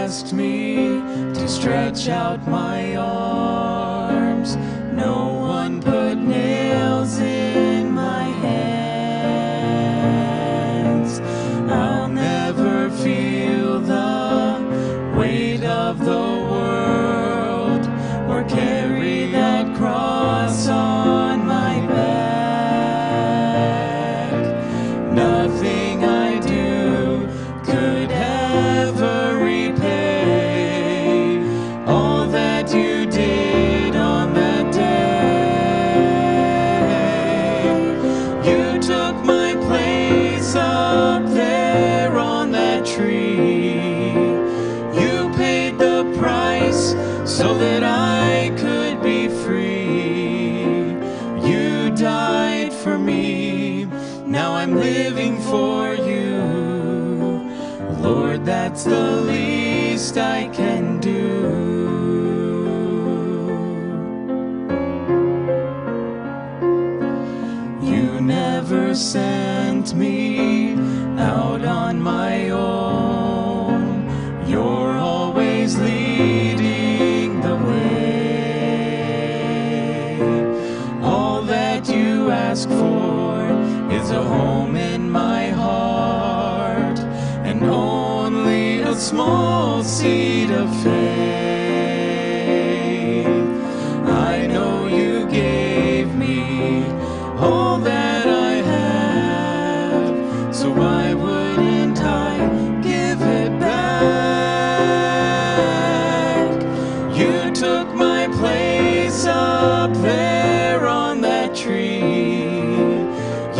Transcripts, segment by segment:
asked me to stretch out my arms. No one put nails in my hands. I'll never feel the weight of the world or carry that cross on my back. Nothing I do could ever repay all that you did on that day. You took my place up there on that tree. You paid the price so that I could be free. You died for me, now I'm living for you. Lord, that's the least I can do. You never sent me out on my own. You're always leading the way. All that you ask for is a home in my heart, and only a small seed of faith. I know you gave me all that I have, so why wouldn't I give it back? You took my place up there on that tree.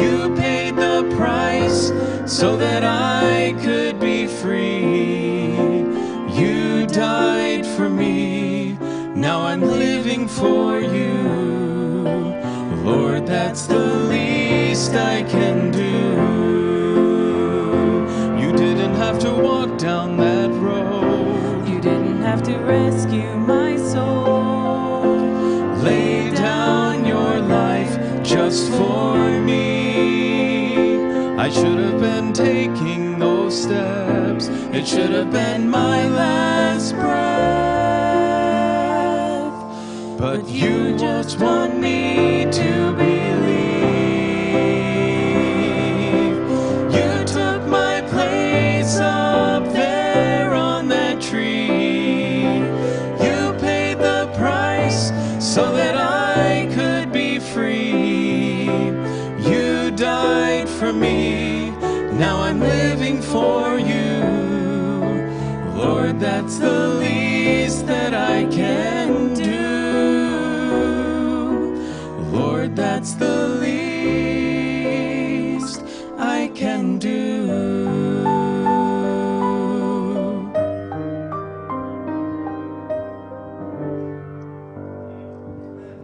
You paid the price so that I could be free. You died for me, now I'm living for you. Lord, that's the least I can do. You didn't have to walk down that road. You didn't have to rescue my soul. Lay down your life just for me. I should have been taking those steps. It should have been my last breath. But you just want me to believe. You took my place up there on that tree. You paid the price so that I could be free. You died for me, now I'm living for you. Lord, that's the least that I can do. Lord, that's the least I can do.